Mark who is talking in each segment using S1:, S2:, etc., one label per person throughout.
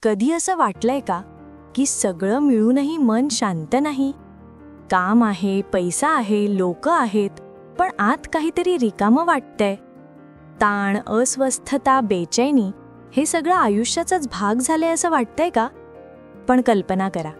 S1: कधी असं वाटलंय का की सगळं मिळूनही मन शांत नाही? काम आहे, पैसा आहे, लोक आहेत, पण आत काहीतरी रिकामं वाटतंय. ताण, अस्वस्थता, बेचैनी हे सगळं आयुष्याचाच भाग झाले असं वाटतंय का? पण कल्पना करा,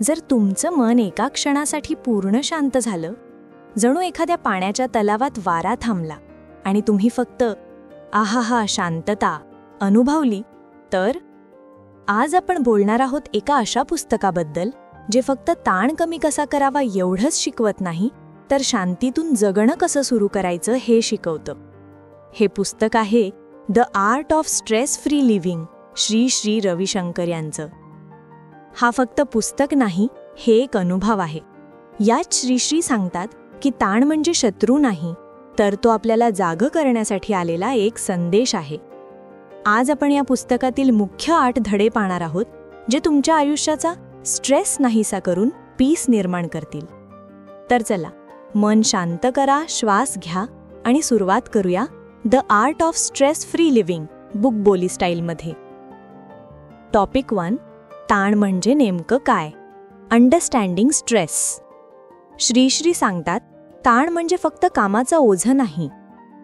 S1: जर तुमचं मन एका क्षणासाठी पूर्ण शांत झालं, जणू एखाद्या पाण्याच्या तलावात वारा थांबला आणि तुम्ही फक्त आहाहा शांतता अनुभवली, तर आज आपण बोलणार आहोत एका अशा पुस्तकाबद्दल जे फक्त ताण कमी कसा करावा एवढंच शिकवत नाही, तर शांतीतून जगणं कसं सुरू करायचं हे शिकवतं. हे पुस्तक आहे the art of stress free living, Shri Shri Ravishankar यांचं. हा फक्त पुस्तक नाही, हे एक अनुभव आहे. यात श्री श्री सांगतात की ताण म्हणजे शत्रू नाही, तर तो आपल्याला जागं करण्यासाठी आलेला एक संदेश आहे. आज आपण या पुस्तकातील मुख्य 8 धडे पाहणार आहोत, जे तुमच्या आयुष्याचा स्ट्रेस नाहीसा करून पीस निर्माण करतील. तर चला, मन शांत करा, श्वास घ्या आणि सुरुवात करूया the art of stress free living book बोली स्टाईलमध्ये. टॉपिक 1, ताण म्हणजे नेमकं काय? Understanding stress. श्री श्री सांगतात, ताण म्हणजे फक्त कामाचा ओझं नाही.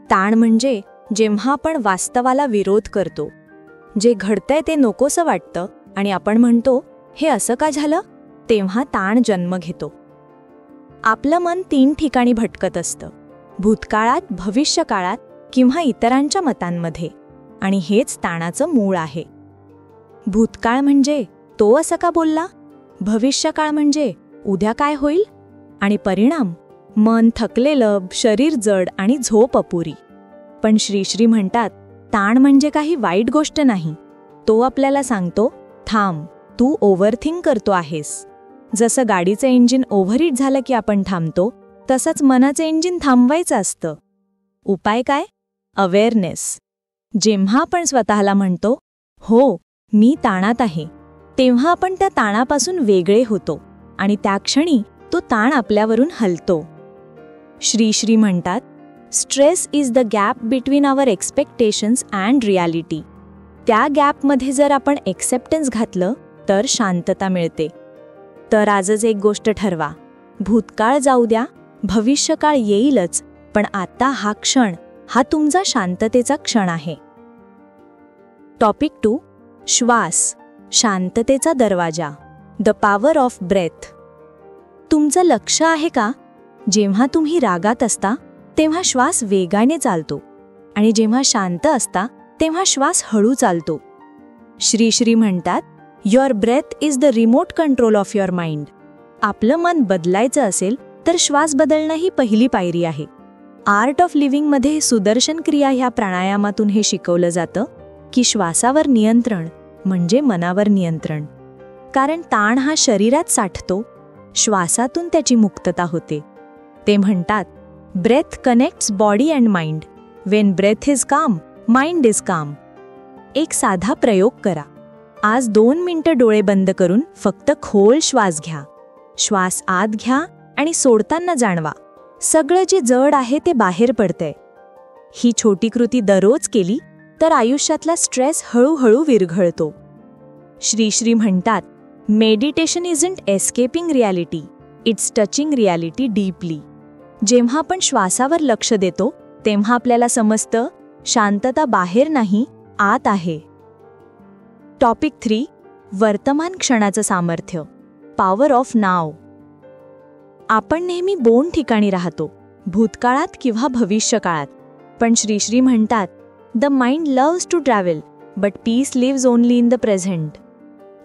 S1: ताण म्हणजे जेव्हा आपण वास्तवाला विरोध करतो, जे घडतंय ते नकोसं वाटतं आणि आपण म्हणतो हे असं का झालं, तेव्हा ताण जन्म घेतो. आपलं मन 3 ठिकाणी भटकत असतं, भूतकाळात, भविष्यकाळात किंवा इतरांच्या मतांमध्ये, आणि हेच ताणाचं मूळ आहे. भूतकाळ म्हणजे तो असं का बोलला, भविष्यकाळ म्हणजे उद्या काय होईल, आणि परिणाम मन थकलेलं, शरीर जड आणि झोप अपुरी. पण श्री श्री म्हणतात, ताण म्हणजे काही वाईट गोष्ट नाही. तो आपल्याला सांगतो, थांब, तू ओव्हरथिंक करतो आहेस. जसं गाडीचं इंजिन ओव्हरहीट झालं की आपण थांबतो, तसंच मनाचं इंजिन थांबवायचं असतं. उपाय काय? अवेअरनेस. जेव्हा आपण स्वतःला म्हणतो, हो मी ताणात आहे, तेव्हा आपण त्या ताणापासून वेगळे होतो आणि त्या क्षणी तो ताण आपल्यावरून हलतो. श्री श्री म्हणतात, stress is the gap between our expectations and reality. त्या गॅपमध्ये जर आपण एक्सेप्टन्स घातलं तर शांतता मिळते. तर आजच एक गोष्ट ठरवा, भूतकाळ जाऊ द्या, भविष्यकाळ येईलच, पण आता हा क्षण, हा तुमचा शांततेचा क्षण आहे. टॉपिक 2, श्वास, शांततेचा दरवाजा, द पॉवर ऑफ ब्रेथ. तुमचं लक्ष आहे का? जेव्हा तुम्ही रागात असता तेव्हा श्वास वेगाने चालतो, आणि जेव्हा शांत असता तेव्हा श्वास हळू चालतो. श्री श्री म्हणतात, your breath is the remote control of your mind. आपलं मन बदलायचं असेल तर श्वास बदलणं ही पहिली पायरी आहे. आर्ट ऑफ लिव्हिंगमध्ये सुदर्शन क्रिया ह्या प्राणायामातून हे शिकवलं जातं की श्वासावर नियंत्रण म्हणजे मनावर नियंत्रण. कारण ताण हा शरीरात साठतो, श्वासातून त्याची मुक्तता होते. ते म्हणतात, breath connects body and mind. When breath is calm, mind is calm. एक साधा प्रयोग करा. आज 2 मिनिटं डोळे बंद करून फक्त खोल श्वास घ्या. श्वास आत घ्या आणि सोडताना जाणवा, सगळं जे जड आहे ते बाहेर पडतंय. ही छोटी कृती दररोज केली तर आयुष्यातला स्ट्रेस हळूहळू विरघळतो. श्री श्री म्हणतात, meditation isn't escaping reality, it's touching reality deeply. जेव्हा आपण श्वासावर लक्ष देतो तेव्हा आपल्याला समजतं, शांतता बाहेर नाही, आत आहे. टॉपिक 3, वर्तमान क्षणाचं सामर्थ्य, पॉवर ऑफ नाव. आपण नेहमी 2 ठिकाणी राहतो, भूतकाळात किंवा भविष्यकाळात. पण श्री श्री म्हणतात, the mind loves to travel, but peace lives only in the present.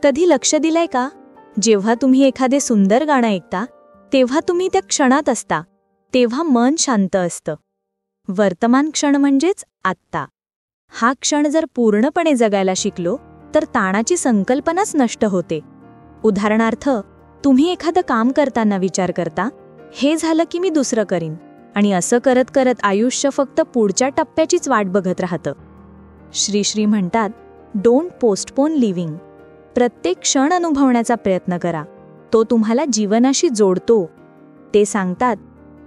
S1: कधी लक्ष दिलंय का? जेव्हा तुम्ही एखादे सुंदर गाणं ऐकता तेव्हा तुम्ही त्या क्षणात असता, तेव्हा मन शांत असतं. वर्तमान क्षण म्हणजेच आत्ता. हा क्षण जर पूर्णपणे जगायला शिकलो तर ताणाची संकल्पनाच नष्ट होते. उदाहरणार्थ, तुम्ही एखादं काम करताना विचार करता, हे झालं की मी दुसरं करीन, आणि असं करत करत आयुष्य फक्त पुढच्या टप्प्याचीच वाट बघत राहतं. श्री श्री म्हणतात, डोंट पोस्टपोन लिव्हिंग. प्रत्येक क्षण अनुभवण्याचा प्रयत्न करा, तो तुम्हाला जीवनाशी जोडतो. ते सांगतात,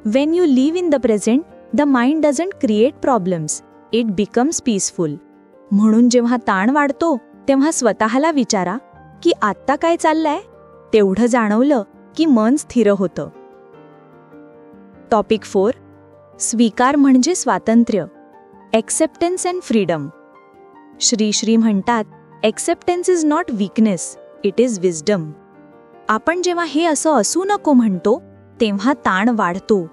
S1: Wien you live in the present, the mind doesn't create problems, it becomes peaceful. म्हणून जेव्हा ताण वाढतो तेव्हा स्वतःला विचारा की आत्ता काय चाललंय. तेवढं जाणवलं की मन स्थिर होतं. टॉपिक 4. स्वीकार म्हणजे स्वातंत्र्य. Acceptance and freedom. श्री म्हणतात, acceptance is not weakness, it is wisdom. आपण जेव्हा हे असं असू नको म्हणतो तेव्हा ताण वाढतो,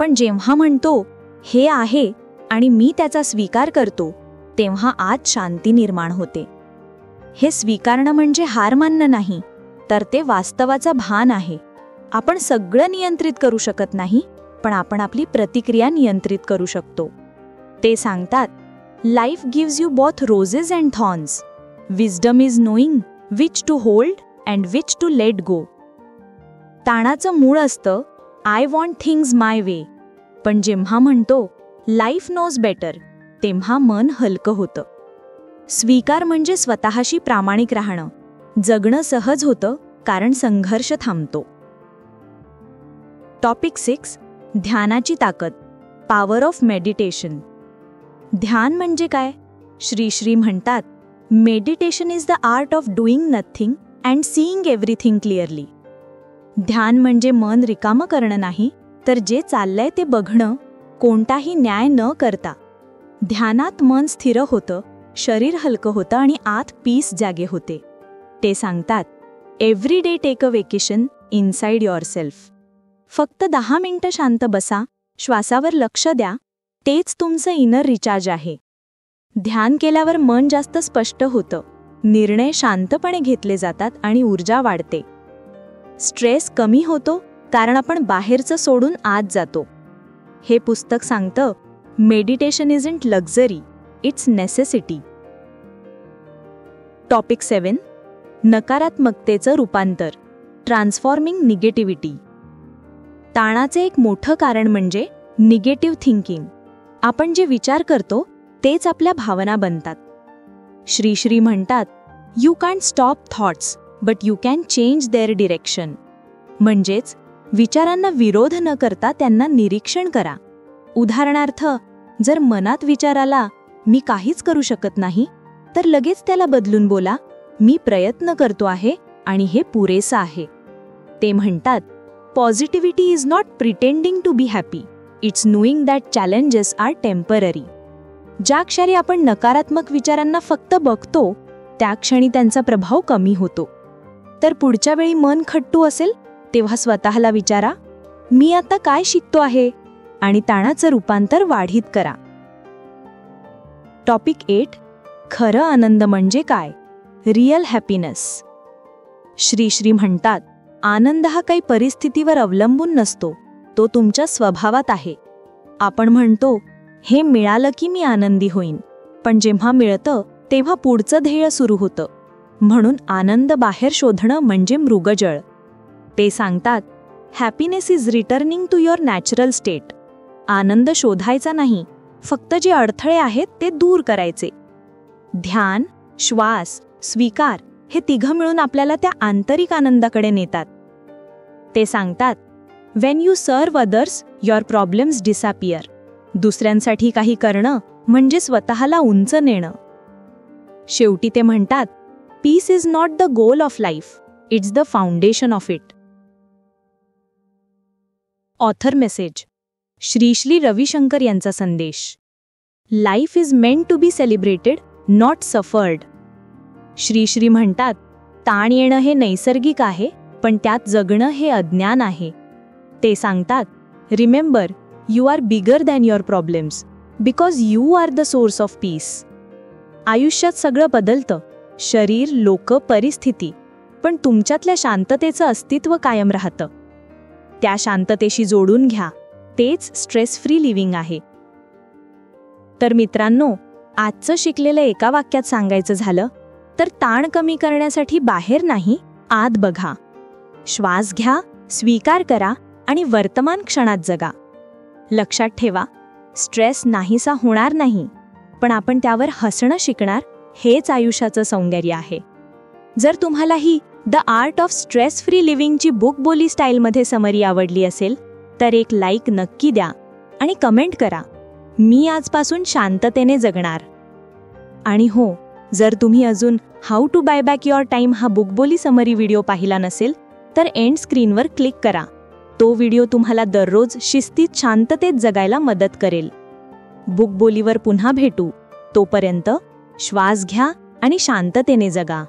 S1: पण जेव्हा म्हणतो हे आहे आणि मी त्याचा स्वीकार करतो तेव्हा आत शांती निर्माण होते. हे स्वीकारणं म्हणजे हार मानणं नाही, तर ते वास्तवाचा भान आहे. आपण सगळं नियंत्रित करू शकत नाही, पण आपण आपली प्रतिक्रिया नियंत्रित करू शकतो. ते सांगतात, life gives you both roses and thorns. Wisdom is knowing which to hold and which to let go. ताणाचं मूळ असतं I want things my way, पण जेव्हा म्हणतो लाईफ नोज बेटर तेव्हा मन हलकं होतं. स्वीकार म्हणजे स्वतःशी प्रामाणिक राहणं. जगणं सहज होतं कारण संघर्ष थांबतो. टॉपिक 6. ध्यानाची ताकद. Power of meditation. ध्यान म्हणजे काय? श्री म्हणतात, meditation is the art of doing nothing and seeing everything clearly. ध्यान म्हणजे मन रिकामं करणं नाही, तर जे चाललंय ते बघणं, कोणताही न्याय न करता. ध्यानात मन स्थिर होतं, शरीर हलकं होतं आणि आत पीस जागे होते. ते सांगतात, every day take a vacation inside yourself. फक्त 10 मिनिटं शांत बसा, श्वासावर लक्ष द्या, तेच तुमचं इनर रिचार्ज आहे. ध्यान केल्यावर मन जास्त स्पष्ट होतं, निर्णय शांतपणे घेतले जातात आणि ऊर्जा वाढते. स्ट्रेस कमी होतो कारण आपण बाहेरचं सोडून आत जातो. हे पुस्तक सांगतं, meditation isn't luxury, it's necessity. Topic 7. नकारात्मकतेचं रूपांतर. Transforming negativity. ताणाचे एक मोठं कारण म्हणजे निगेटिव्ह थिंकिंग. आपण जे विचार करतो तेच आपल्या भावना बनतात. श्री म्हणतात, you can stop thoughts but you can change there direction. म्हणजेच विचारांना विरोध न करता त्यांना निरीक्षण करा. उदाहरणार्थ, जर मनात विचार आला मी काहीच करू शकत नाही, तर लगेच त्याला बदलून बोला, मी प्रयत्न करतो आहे आणि हे पुरेसं आहे. ते म्हणतात, positivity is not pretending to be happy, it's knowing that challenges are temporary. ज्या क्षणी आपण नकारात्मक विचारांना फक्त बघतो त्या क्षणी त्यांचा प्रभाव कमी होतो. तर पुढच्या वेळी मन खट्टू असेल तेव्हा स्वतःला विचारा, मी आता काय शिकतो आहे, आणि ताणाचं रूपांतर वाढीत करा. टॉपिक 8. खरं आनंद म्हणजे काय? Real happiness. श्री म्हणतात, आनंद हा काही परिस्थितीवर अवलंबून नसतो, तो तुमच्या स्वभावात आहे. आपण म्हणतो हे मिळालं की मी आनंदी होईन, पण जेव्हा मिळतं तेव्हा पुढचं ध्येय सुरू होतं. म्हणून आनंद बाहेर शोधणं म्हणजे मृगजळ. ते सांगतात, happiness is returning to your natural state. आनंद शोधायचा नाही, फक्त जे अडथळे आहेत ते दूर करायचे. ध्यान, श्वास, स्वीकार हे तिघं मिळून आपल्याला त्या आंतरिक आनंदाकडे नेतात. ते सांगतात, Wien you serve others your problems disappear. दुसऱ्यांसाठी काही करणं म्हणजे स्वतःला उंच नेणं. शेवटी ते म्हणतात, peace is not the goal of life, it's the foundation of it. Author message. Sri Ravishankar यांचा संदेश. Life is meant to be celebrated, not suffered. Sri म्हणतात, ताण येणं हे नैसर्गिक आहे, पण त्यात जगणं हे अज्ञान आहे. ते सांगतात, remember, you are bigger than your problems because you are the source of peace. आयुष्यात सगळं बदलतं, शरीर, लोक, परिस्थिती, पण तुमच्यातल्या शांततेचं अस्तित्व कायम राहतं. त्या शांततेशी जोडून घ्या, तेच स्ट्रेस फ्री लिव्हिंग आहे. तर मित्रांनो, आजचं शिकलेलं एका वाक्यात सांगायचं झालं तर ताण कमी करण्यासाठी बाहेर नाही, आत बघा. श्वास घ्या, स्वीकार करा आणि वर्तमान क्षणात जगा. लक्षात ठेवा, स्ट्रेस नाहीसा होणार नाही, पण आपण त्यावर हसणं शिकणार, हेच आयुष्याचं सौंदर्य आहे. जर तुम्हाला ही the art of stress free लिव्हिंगची बुक बोली स्टाईलमध्ये समरी आवडली असेल तर एक लाईक नक्की द्या आणि कमेंट करा, मी आजपासून शांततेने जगणार. आणि हो, जर तुम्ही अजून how to buy back your time हा बुकबोली समरी व्हिडिओ पाहिला नसेल तर एंड स्क्रीनवर क्लिक करा. तो व्हिडिओ तुम्हाला दररोज शिस्तीत शांततेत जगायला मदत करेल. बुकबोलीवर पुन्हा भेटू. तोपर्यंत श्वास घ्या आणि शांततेने जगा.